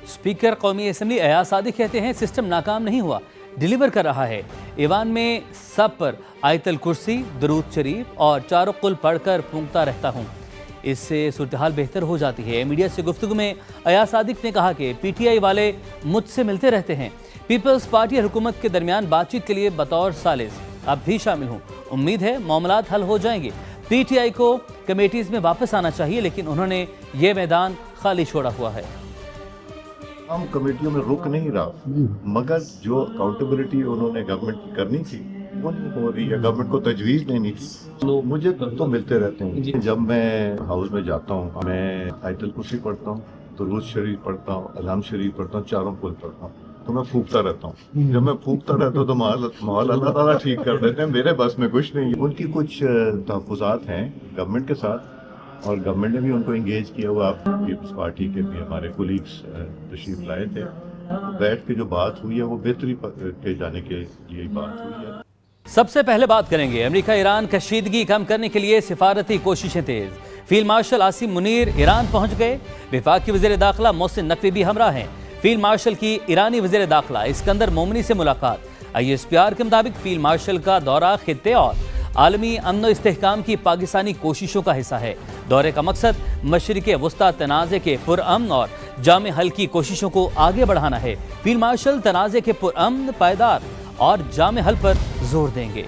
Speaker कौमी assembly Ayaz Sadiq कहते हैं सिस्टम नाकाम नहीं हुआ, डिलीवर कर रहा है। ईवान में सब पर आयतल कुर्सी, दरूद शरीफ और चारों कुल पढ़कर फूंकता रहता हूँ, इससे सूरत-हाल बेहतर हो जाती है। मीडिया से गुफ्तगू में अयाज सादिक ने कहा कि पीटीआई वाले मुझसे मिलते रहते हैं, पीपल्स पार्टी और हुकूमत के दरमियान बातचीत के लिए बतौर सालिस अब भी शामिल हूँ। उम्मीद है मामलात हल हो जाएंगे। पीटीआई को कमेटीज में वापस आना चाहिए, लेकिन उन्होंने ये मैदान खाली छोड़ा हुआ है। हम कमेटियों में रुक नहीं रहा, मगर जो अकाउंटेबिलिटी उन्होंने गवर्नमेंट की करनी थी वो नहीं हो रही है। गवर्नमेंट को तजवीज़ देनी थी, तो मुझे तो मिलते रहते हैं। जब मैं हाउस में जाता हूँ, मैं आयतल कुर्सी पढ़ता हूँ, दुरूद शरीफ पढ़ता हूँ, अल्हम्द शरीफ पढ़ता हूँ, चारों कुल पढ़ता हूँ, तो मैं फूकता रहता हूँ। जब मैं फूकता रहता हूँ तो माहौल अल्लाह ताला ठीक कर देते हैं। मेरे बस में कुछ नहीं है। उनकी कुछ तहफ़्फ़ुज़ात हैं गवर्नमेंट के साथ, और गवर्नमेंट ने भी उनको इंगेज किया हुआ। पीपल्स पार्टी के भी हमारे कोलीग्स तशरीफ लाए थे, बैठ के जो बात हुई है वो बेहतरी के जाने के लिए बात हुई है। सबसे पहले बात करेंगे अमेरिका ईरान कशीदगी कम करने के लिए सिफारती कोशिशें तेज। Field marshal Asim Munir Iran पहुंच गए। वफाकी वज़ीर दाखिला मोहसिन नकवी भी हमरा हैं। फील्ड मार्शल की ईरानी वज़ीर दाखिला इस्कंदर मोमनी से मुलाकात। ISPR के मुताबिक फील्ड मार्शल का दौरा खित्ते और आलमी अमन व इस्तेहकाम की पाकिस्तानी कोशिशों का हिस्सा है। दौरे का मकसद मशरिक़ वस्ता तनाज़े के पुरअमन और जामे हल की कोशिशों को आगे बढ़ाना है। फील्ड मार्शल तनाज़े के पुरअमन, पायदार और जामे हल पर जोर देंगे।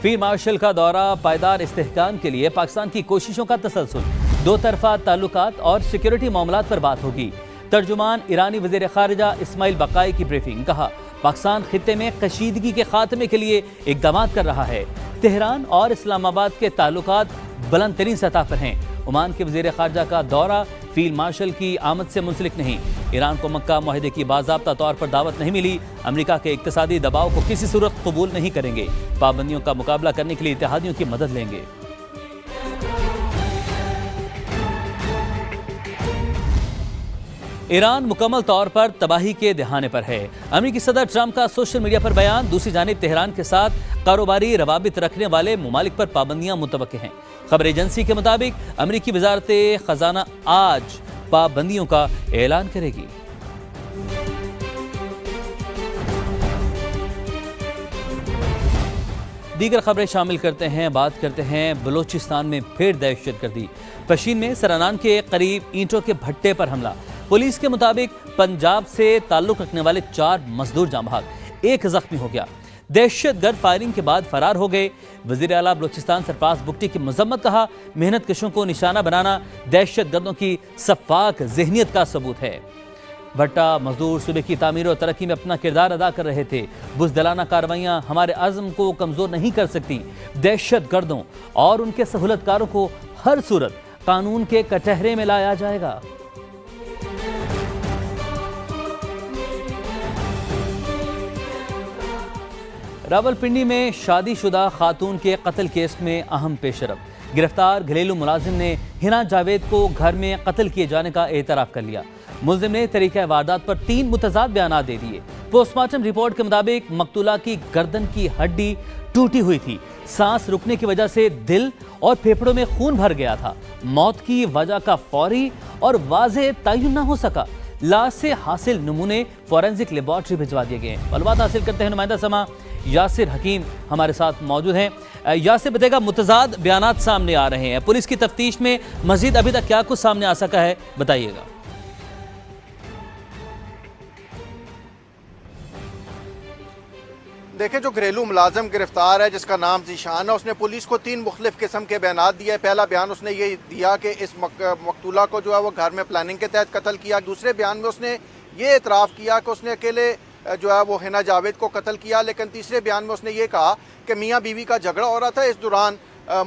फील्ड मार्शल का दौरा पायदार इस्तेहकाम के लिए पाकिस्तान की कोशिशों का तसलसल, दो तरफा ताल्लुकात और सिक्योरिटी मामलात पर बात होगी। तर्जुमान ईरानी वज़ीर ख़ारिजा इस्माइल बकाई की ब्रीफिंग। कहा पाकिस्तान खित्ते में कशीदगी के खात्मे के लिए इक़दाम कर रहा है। तेहरान और इस्लामाबाद के ताल्लुकात बुलंद तरीन सतह पर हैं। ओमान के वज़ीर ख़ारिजा का दौरा फील्ड मार्शल की आमद से मुंसलिक नहीं। ईरान को मक्का मुआहदे की बाज़ाब्ता तौर पर दावत नहीं मिली। अमेरिका के इक़्तिसादी दबाव को किसी सूरत कबूल नहीं करेंगे। पाबंदियों का मुकाबला करने के लिए इत्तेहादियों की मदद लेंगे। ईरान मुकम्मल तौर पर तबाही के दहाने पर है। अमेरिकी सदर ट्रंप का सोशल मीडिया पर बयान। दूसरी जानिब तेहरान के साथ कारोबारी रवाबित रखने वाले ममालिक पर पाबंदियां मुतवक्के हैं। खबर एजेंसी के मुताबिक अमेरिकी वजारत खजाना आज पाबंदियों का ऐलान करेगी। दीगर खबरें शामिल करते हैं। बात करते हैं बलोचिस्तान में फिर दहशतगर्दी। पशीन में सरनान के करीब ईंटों के भट्टे पर हमला। पुलिस के मुताबिक पंजाब से ताल्लुक रखने वाले 4 मजदूर जाँ बहक, 1 जख्मी हो गया। दहशतगर्द फायरिंग के बाद फरार हो गए। वज़ीर आला बलोचिस्तान सरफराज बुगटी की मजम्मत। कहा मेहनत कशों को निशाना बनाना दहशतगर्दों की सफाक जहनीत का सबूत है। भट्टा मजदूर सूबे की तामीर और तरक्की में अपना किरदार अदा कर रहे थे। बुज़दिलाना कार्रवाइयाँ हमारे अज़्म को कमज़ोर नहीं कर सकती। दहशतगर्दों और उनके सहूलतकारों को हर सूरत कानून के कटहरे में लाया जाएगा। रावलपिंडी में शादीशुदा खातून के कत्ल केस में अहम पेशरफ। गिरफ्तार घरेलू मुलाजिम ने हिना जावेद को घर में कत्ल किए जाने का एतराफ़ कर लिया। मुलजिम ने तरीक़े वारदात पर 3 मुतज़ाद बयानात दे दिए। पोस्टमार्टम रिपोर्ट के मुताबिक मकतूला की गर्दन की हड्डी टूटी हुई थी। सांस रुकने की वजह से दिल और फेफड़ों में खून भर गया था। मौत की वजह का फौरी और वाज़ेह तयन न हो सका। लाश से हासिल नमूने फॉरेंसिक लेबॉर्ट्री भिजवा दिए गए। मालूमात हासिल करते हैं नुमाइंदा समा यासिर हकीम हमारे साथ मौजूद हैं। यासिर बताएगा, मुतज़ाद बयानात सामने आ रहे हैं, पुलिस की तफ्तीश में मजीद अभी तक क्या कुछ सामने आ सका है, बताइएगा। देखें, जो घरेलू मुलाजम गिरफ्तार है जिसका नाम ज़ीशान है, उसने पुलिस को 3 मुख्तलिफ किस्म के बयानात दिए। पहला बयान उसने ये दिया कि इस मकतूला को जो है वो घर में प्लानिंग के तहत कत्ल किया। दूसरे बयान में उसने ये एतराफ़ किया कि उसने अकेले जो है वो हिना जावेद को कत्ल किया। लेकिन तीसरे बयान में उसने ये कहा कि मियाँ बीवी का झगड़ा हो रहा था। इस दौरान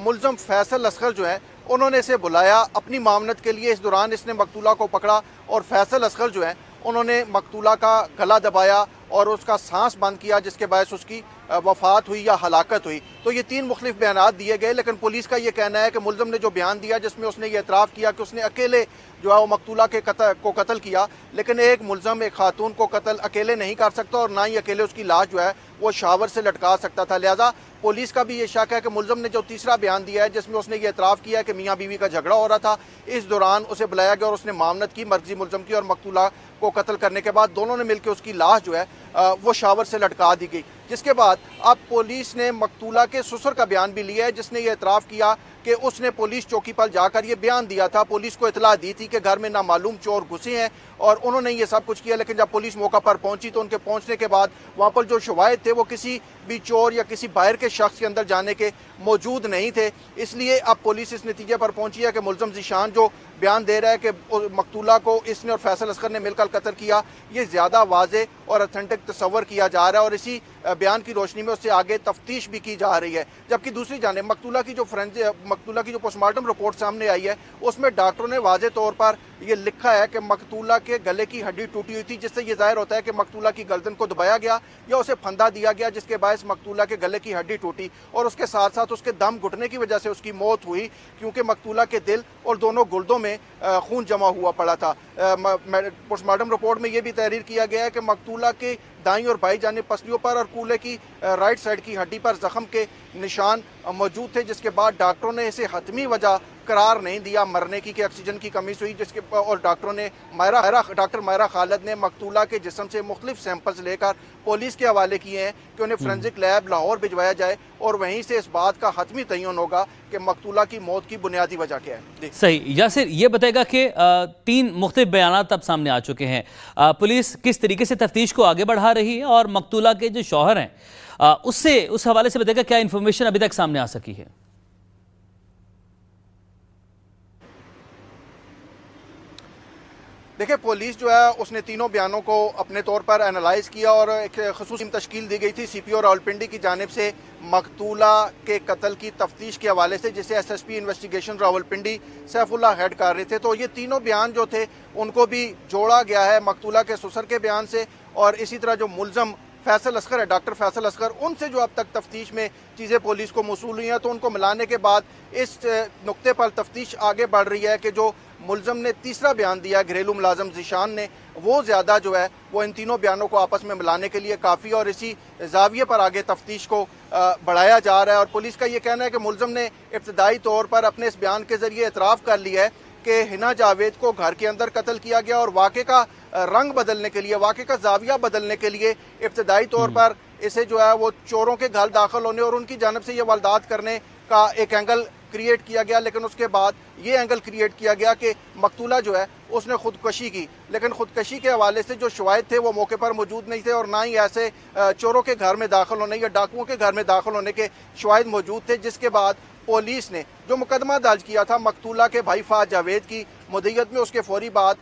मुलज़म फैसल असगर जो है उन्होंने इसे बुलाया अपनी मामनत के लिए। इस दौरान इसने मकतूला को पकड़ा और फैसल असगर जो है उन्होंने मकतूला का गला दबाया और उसका सांस बंद किया, जिसके बायस उसकी वफात हुई या हलाकत हुई। तो ये 3 मुख्तलिफ बयानात दिए गए। लेकिन पुलिस का ये कहना है कि मुलज़म ने जो बयान दिया जिसमें उसने ये एतराफ़ किया कि उसने अकेले जो है वो मकतूला के कत्ल किया, लेकिन एक मुलज़म एक खातून को कत्ल अकेले नहीं कर सकता और ना ही अकेले उसकी लाश जो है वो शावर से लटका सकता था। लिहाजा पुलिस का भी ये शक है कि मुलजम ने जो तीसरा बयान दिया है जिसमें उसने ये एतराफ़ किया है कि मियाँ बीवी का झगड़ा हो रहा था, इस दौरान उसे बुलाया गया और उसने मामनत की मर्जी मुलजम की, और मकतूला को कत्ल करने के बाद दोनों ने मिलकर उसकी लाश जो है वो शावर से लटका दी गई। जिसके बाद अब पुलिस ने मकतूला के ससुर का बयान भी लिया है, जिसने ये एतराफ़ किया कि उसने पुलिस चौकी पर जाकर ये बयान दिया था, पुलिस को इतला दी थी कि घर में नामालूम चोर घुसे हैं और उन्होंने ये सब कुछ किया। लेकिन जब पुलिस मौका पर पहुंची तो उनके पहुंचने के बाद वहाँ पर जो शवाहिद थे वो किसी भी चोर या किसी बाहर के शख्स के अंदर जाने के मौजूद नहीं थे। इसलिए अब पुलिस इस नतीजे पर पहुंची है कि मुलजम ज़ीशान जो बयान दे रहा है कि मकतूला को इसने और फैसल असगर ने मिलकर कत्ल किया, ये ज़्यादा वाज़े और ऑथेंटिक तस्वर किया जा रहा है और इसी बयान की रोशनी में उससे आगे तफ्तीश भी की जा रही है। जबकि दूसरी जानिब मकतूला की जो पोस्टमार्टम रिपोर्ट सामने आई है उसमें डॉक्टरों ने वाज़े तौर पर ये लिखा है कि मकतूला के गले की हड्डी टूटी हुई थी, जिससे ये जाहिर होता है कि मकतूला की गर्दन को दबाया गया या उसे फंदा दिया गया, जिसके बायस मकतूला के गले की हड्डी टूटी और उसके साथ साथ उसके दम घुटने की वजह से उसकी मौत हुई, क्योंकि मकतूला के दिल और दोनों गुर्दों में खून जमा हुआ पड़ा था। पोस्टमार्टम रिपोर्ट में यह भी तहरीर किया गया है कि मकतूला के दाईं और बाईं जानिब पसलियों पर और कूल्हे की राइट साइड की हड्डी पर जख्म के निशान मौजूद थे, जिसके बाद डॉक्टरों ने इसे हतमी वजह करार नहीं दिया मरने की कि ऑक्सीजन की कमी हुई, जिसके और डॉक्टरों ने डॉक्टर मायरा खालिद ने मकतूला के जिस्म से मुख्तलिफ सैंपल्स लेकर पुलिस के हवाले किए हैं कि उन्हें फोरेंसिक लैब लाहौर भिजवाया जाए और वहीं से इस बात का हतमी तयन होगा कि मकतूला की मौत की बुनियादी वजह क्या है। सही यासिर, ये बताएगा कि 3 मुख्तलिफ बयानात अब सामने आ चुके हैं, पुलिस किस तरीके से तफ्तीश को आगे बढ़ा रही है और मकतूला के जो शौहर हैं उस हवाले से बताएगा क्या इंफॉर्मेशन अभी तक सामने आ सकी है। देखिए, पुलिस जो है उसने तीनों बयानों को अपने तौर पर एनालाइज किया और एक ख़ुसूसी टीम तश्कील दी गई थी सीपीओ रावलपिंडी की जानिब से मकतूला के कत्ल की तफ्तीश के हवाले से, जिसे SSP investigation Rawalpindi Saifullah head कर रहे थे। तो ये तीनों बयान जो थे उनको भी जोड़ा गया है मकतूला के ससुर के बयान से, और इसी तरह जो मुलजम फैसल असगर है, डॉक्टर फैसल असगर, उनसे जो अब तक तफ्तीश में चीज़ें पुलिस को मौसूल हुई हैं, तो उनको मिलाने के बाद इस नुक्ते पर तफ्तीश आगे बढ़ रही है कि जो मुलजम ने तीसरा बयान दिया घरेलू मुलाजम ज़ीशान ने, वो ज़्यादा जो है वो इन तीनों बयानों को आपस में मिलाने के लिए काफ़ी और इसी जाविये पर आगे तफ्तीश को बढ़ाया जा रहा है। और पुलिस का ये कहना है कि मुलजम ने इब्तदाई तौर पर अपने इस बयान के ज़रिए एतराफ़ कर लिया है कि हिना जावेद को घर के अंदर कत्ल किया गया और वाक़े का रंग बदलने के लिए, वाक़े का जाविया बदलने के लिए इब्तदाई तौर पर इसे जो है वो चोरों के घर दाखिल होने और उनकी जानब से ये वारदात करने का एक एंगल क्रिएट किया गया। लेकिन उसके बाद ये एंगल क्रिएट किया गया कि मकतूला जो है उसने खुदकशी की, लेकिन खुदकशी के हवाले से जो शवाहिद थे वो मौके पर मौजूद नहीं थे और ना ही ऐसे चोरों के घर में दाखिल होने या डाकुओं के घर में दाखिल होने के शवाहिद मौजूद थे। जिसके बाद पुलिस ने जो मुकदमा दर्ज किया था मकतूला के भाई फाज जावेद की मुद्दत में, उसके फौरी बाद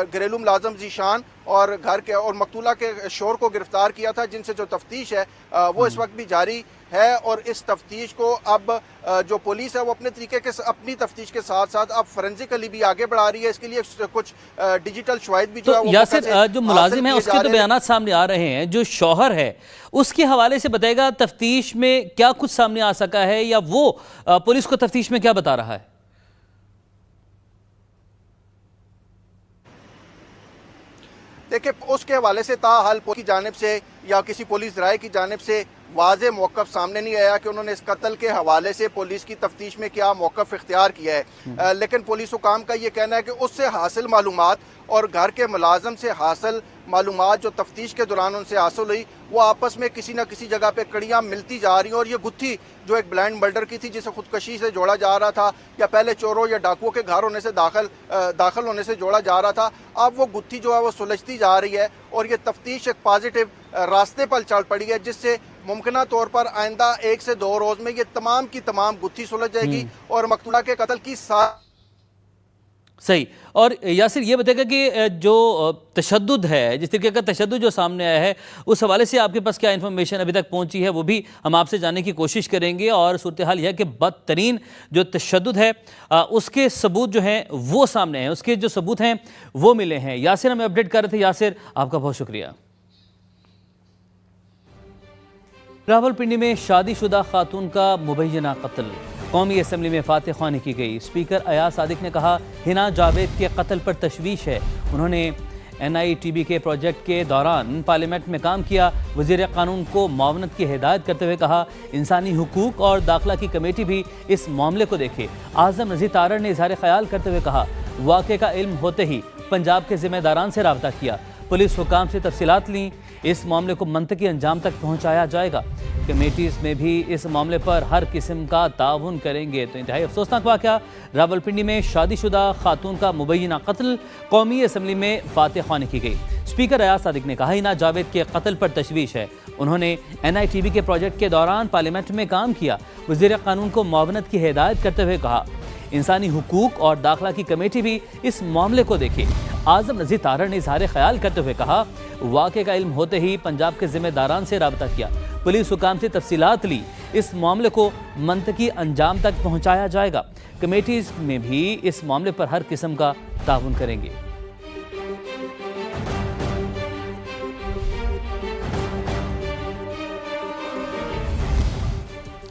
घरेलू मुलाजम ज़ीशान और घर के और मकतूला के शोर को गिरफ्तार किया था, जिनसे जो तफ्तीश है वो इस वक्त भी जारी है। और इस तफ्तीश को अब जो पुलिस है वो अपने तरीके के अपनी तफ्तीश के साथ साथ अब फोरेंसिकली भी आगे बढ़ा रही है। इसके लिए कुछ डिजिटल शवाहिद भी जो है यासिर, जो मुलाजिम है उसके तो बयानात सामने आ रहे हैं, जो शौहर है उसके हवाले से बताएगा तफ्तीश में क्या कुछ सामने आ सका है या वो पुलिस को तफ्तीश में क्या बता रहा है। देखिए, उसके हवाले से ताहाल की जानिब से या किसी पुलिस राय की जानिब से वाज़े मौक़िफ़ सामने नहीं आया कि उन्होंने इस कत्ल के हवाले से पुलिस की तफ्तीश में क्या मौक़िफ़ इख्तियार किया है। लेकिन पुलिस हुकाम का ये कहना है कि उससे हासिल मालूमात और घर के मुलाजम से हासिल मालूमात जो तफ्तीश के दौरान उनसे हासिल हुई वो आपस में किसी न किसी जगह पे कड़ियाँ मिलती जा रही हैं। और ये गुत्थी जो एक ब्लाइंड मर्डर की थी, जिसे खुदकशी से जोड़ा जा रहा था या पहले चोरों या डाकुओं के घर होने से दाखिल होने से जोड़ा जा रहा था, अब वो गुत्थी जो है वो सुलझती जा रही है और ये तफ्तीश एक पॉजिटिव रास्ते पर चल पड़ी है, जिससे मुमकिना तौर पर आइंदा 1 से 2 रोज में ये तमाम की तमाम गुत्थी सुलझ जाएगी और मकतूला के कत्ल की सही। और यासिर ये बताएगा कि जो तशद्दुद है, जिस तरीके का तशद्दुद जो सामने आया है, उस हवाले से आपके पास क्या इन्फॉर्मेशन अभी तक पहुंची है, वो भी हम आपसे जानने की कोशिश करेंगे। और सूरत हाल यह है कि बदतरीन जो तशद्दुद है उसके सबूत जो हैं वो सामने हैं, उसके जो सबूत हैं वो मिले हैं। यासिर हमें अपडेट कर रहे थे। यासिर, आपका बहुत शुक्रिया। रावलपिंडी में शादीशुदा खातून का मुबैना कत्ल, कौमी असम्बली में फातह ख्वानी की गई। स्पीकर अयाज सादिक ने कहा हिना जावेद के कत्ल पर तशवीश है। उन्होंने NITB के प्रोजेक्ट के दौरान पार्लियामेंट में काम किया। वज़ीर कानून को मुआवनत की हिदायत करते हुए कहा, इंसानी हुकूक और दाखिला की कमेटी भी इस मामले को देखे। आज़म नज़ीर तारड़ ने इज़हार ख्याल करते हुए कहा, वाक़े का इल्म होते ही पंजाब के जिम्मेदारान से रब्ता किया, पुलिस हुकाम से तफसीलात लीं, इस मामले को मंतकी अंजाम तक पहुँचाया जाएगा। कमेटीज़ में भी इस मामले पर हर किस्म का ताउन करेंगे। तो इंतहाई अफसोसनाक वाक़या रावलपिंडी में शादीशुदा खातून का मुबैना कत्ल, कौमी असम्बली में फातह ख्वानी की गई। स्पीकर अयाज सादिक ने कहा, हिना जावेद के कत्ल पर तशवीश है। उन्होंने NITB के प्रोजेक्ट के दौरान पार्लियामेंट में काम किया। वज़ीर कानून को मुआवनत की हिदायत करते हुए कहा, इंसानी हुकूक और दाखिला की कमेटी भी इस मामले को देखे। आज़म नज़ीर तारड़ ने इज़हार ख्याल करते हुए कहा, वाक़े का इल्म होते ही पंजाब के जिम्मेदारान से रब्ता किया, पुलिस हुकाम से तफसीलात ली, इस मामले को मंतकी अंजाम तक पहुँचाया जाएगा। कमेटीज़ में भी इस मामले पर हर किस्म का ताउन करेंगे।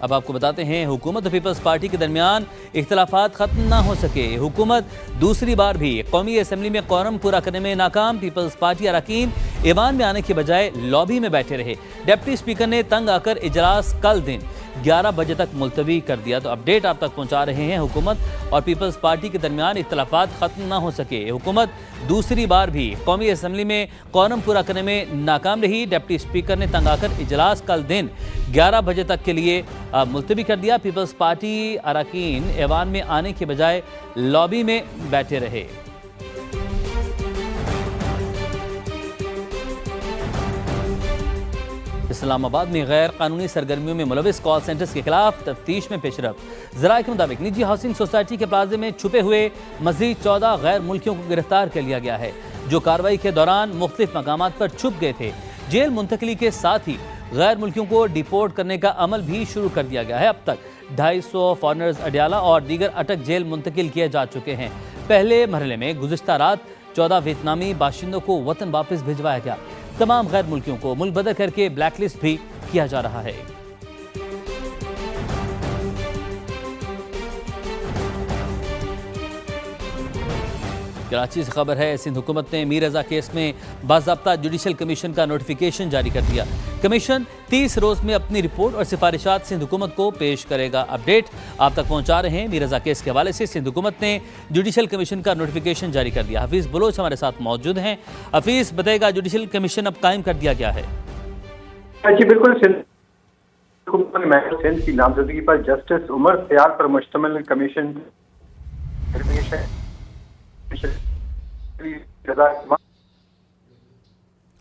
अब आपको बताते हैं, हुकूमत और पीपल्स पार्टी के दरमियान इख्तलाफात खत्म ना हो सके। हुकूमत दूसरी बार भी कौमी असम्बली में कोरम पूरा करने में नाकाम। पीपल्स पार्टी अरकान ऐवान में आने के बजाय लॉबी में बैठे रहे। डिप्टी स्पीकर ने तंग आकर इजलास कल दिन 11 बजे तक मुलतवी कर दिया। तो अपडेट आप तक पहुंचा रहे हैं, हुकूमत और पीपल्स पार्टी के दरमियान इख्तलाफात खत्म ना हो सके। हुकूमत दूसरी बार भी कौमी असम्बली में कोरम पूरा करने में नाकाम रही। डिप्टी स्पीकर ने तंग आकर इजलास कल दिन 11 बजे तक के लिए मुलतवी कर दिया। पीपल्स पार्टी अरकान ऐवान में आने के बजाय लॉबी में बैठे रहे। इस्लामाबाद में गैर कानूनी सरगर्मियों में मुलविस कॉल सेंटर्स के खिलाफ तफ्तीश में पेशरफ। ज़राए के मुताबिक निजी हाउसिंग सोसाइटी के प्लाजे में छुपे हुए मजीद 14 गैर मुल्कियों को गिरफ्तार कर लिया गया है, जो कार्रवाई के दौरान मुख्तलिफ मकामात पर छुप गए थे। जेल मुंतकली के साथ ही गैर मुल्कियों को डिपोर्ट करने का अमल भी शुरू कर दिया गया है। अब तक 250 फॉरनर्स अडयाला और दीगर अटक जेल मुंतकिल किए जा चुके हैं। पहले मरहले में गुज़िश्ता रात 14 वियतनामी बाशिंदों को वतन वापस भिजवाया गया। तमाम गैर मुल्कियों को मुल्क बदर करके ब्लैकलिस्ट भी किया जा रहा है। कराची से खबर है, सिंध हुकूमत ने मीर रजा केस में बाज़ाब्ता जुडिशल कमीशन का नोटिफिकेशन जारी कर दिया। कमीशन 30 रोज में अपनी रिपोर्ट और सिफारिशात सिंध हुकूमत को पेश करेगा। अपडेट आप तक पहुंचा रहे हैं। मीर रजा केस के हवाले से सिंध हुकूमत ने जुडिशल कमीशन का नोटिफिकेशन जारी कर दिया। हफीज़ बलोच हमारे साथ मौजूद हैं। हफीज़, बताएगा जुडिशल कमीशन अब कायम कर दिया गया है? जी बिल्कुल, सिंध की नामजदगी पर जस्टिस उमर सयाल पर मुश्तमिल कमीशन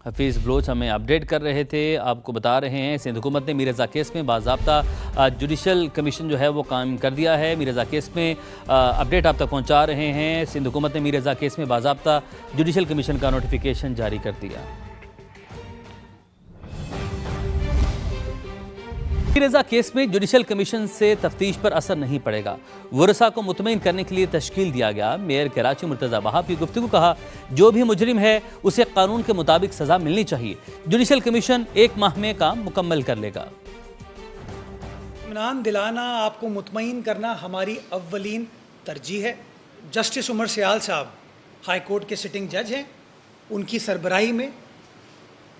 हफीज़ बलोच हमें अपडेट कर रहे थे। आपको बता रहे हैं, सिंध हुकूमत ने मीर रजा केस में बाज़ाब्ता जुडिशल कमीशन जो है वो कायम कर दिया है। मीर रजा केस में अपडेट आप तक पहुंचा रहे हैं। सिंध हुकूमत ने मीर रजा केस में बाज़ाब्ता जुडिशल कमीशन का नोटिफिकेशन जारी कर दिया। मीर रजा केस में जुडिशल कमीशन से तफ्तीश पर असर नहीं पड़ेगा। वरसा को मुतमईन करने के लिए तश्कील दिया गया। मेयर कराची मुर्तज़ा वहाब की गुफ्तगू कहा, जो भी मुजरिम है उसे कानून के मुताबिक सजा मिलनी चाहिए। जुडिशल कमीशन 1 माह में काम मुकम्मल कर लेगा। इत्मीनान दिलाना, आपको मुतमईन करना हमारी अव्वलीन तरजीह है। जस्टिस उमर सयाल साहब हाई कोर्ट के सिटिंग जज हैं, उनकी सरबराही में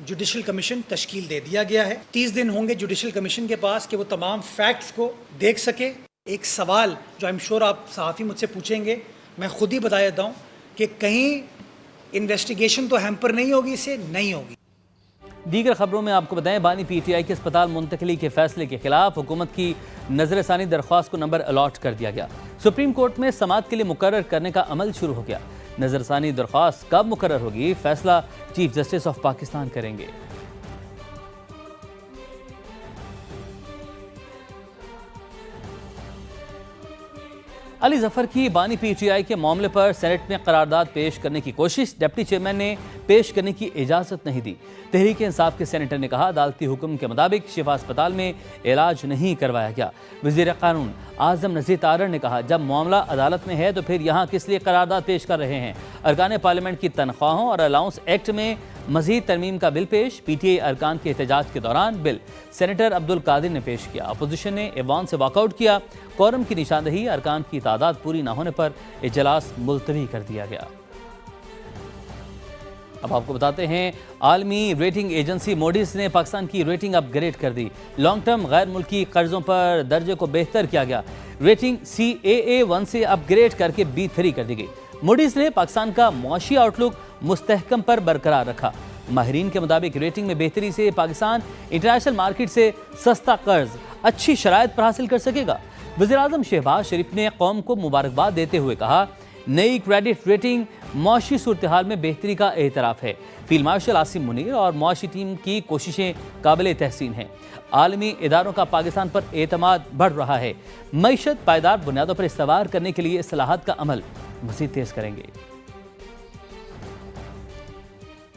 जुडिशल कमीशन तश्कील दे दिया गया है। 30 दिन होंगे जुडिशल कमीशन के पास कि वो तमाम फैक्ट्स को देख सके। एक सवाल जो आई एम श्योर आप सहाफ़ी मुझसे पूछेंगे, मैं खुद ही बता देता हूँ कि कहीं इन्वेस्टिगेशन तो हैम्पर नहीं होगी, इससे नहीं होगी। दीगर खबरों में आपको बताएं, बानी PTI के अस्पताल मुंतकली के फैसले के खिलाफ हुकूमत की नजरसानी दरख्वास्त को नंबर अलॉट कर दिया गया। सुप्रीम कोर्ट में समाअत के लिए मुकर्रर करने का अमल शुरू हो गया। नजरसानी दरख्वास्त कब मुकर्रर होगी, फैसला चीफ जस्टिस ऑफ पाकिस्तान करेंगे। अली जफर की बानी PTI के मामले पर सेनेट में करारदाद पेश करने की कोशिश, डिप्टी चेयरमैन ने पेश करने की इजाज़त नहीं दी। तहरीक इंसाफ के सेनेटर ने कहा, अदालती हुक्म के मुताबिक शिफा अस्पताल में इलाज नहीं करवाया गया। वज़ीर कानून आज़म नज़ीर तारड़ ने कहा, जब मामला अदालत में है तो फिर यहाँ किस लिए करारदाद पेश कर रहे हैं। अरकान पार्लियामेंट की तनख्वाहों और अलाउंस एक्ट में मजीद तरमीम का बिल पेश। PTI अरकान के एहतजाज के दौरान बिल सेनेटर अब्दुल कादिर ने पेश किया। अपोजिशन ने ऐवान से वॉकआउट किया। कोरम की निशानदही, अरकान की तादाद पूरी न होने पर इजलास मुलतवी कर दिया गया। अब आपको बताते हैं, आलमी रेटिंग एजेंसी मूडीज ने पाकिस्तान की रेटिंग अपग्रेड कर दी। लॉन्ग टर्म गैर मुल्की कर्जों पर दर्जे को बेहतर किया गया। रेटिंग CAA1 से अपग्रेड करके B3 कर दी गई। मूडीज ने पाकिस्तान का मुआशी आउटलुक मुस्तहकम पर बरकरार रखा। माहिरीन के मुताबिक रेटिंग में बेहतरी से पाकिस्तान इंटरनेशनल मार्केट से सस्ता कर्ज अच्छी शराइत पर हासिल कर सकेगा। वज़ीर-ए-आज़म शहबाज शरीफ ने कौम को मुबारकबाद देते हुए कहा, नई क्रेडिट रेटिंग मुआशी सूरत हाल में बेहतरी का एतराफ़ है। फील्ड मार्शल आसिम मुनीर और मुआशी टीम की कोशिशें काबिल तहसीन हैं। आलमी इदारों का पाकिस्तान पर एतमाद बढ़ रहा है। मईशत पायदार बुनियादों पर इस्तवार करने के लिए इस्लाहात का अमल मज़ीद तेज़ करेंगे।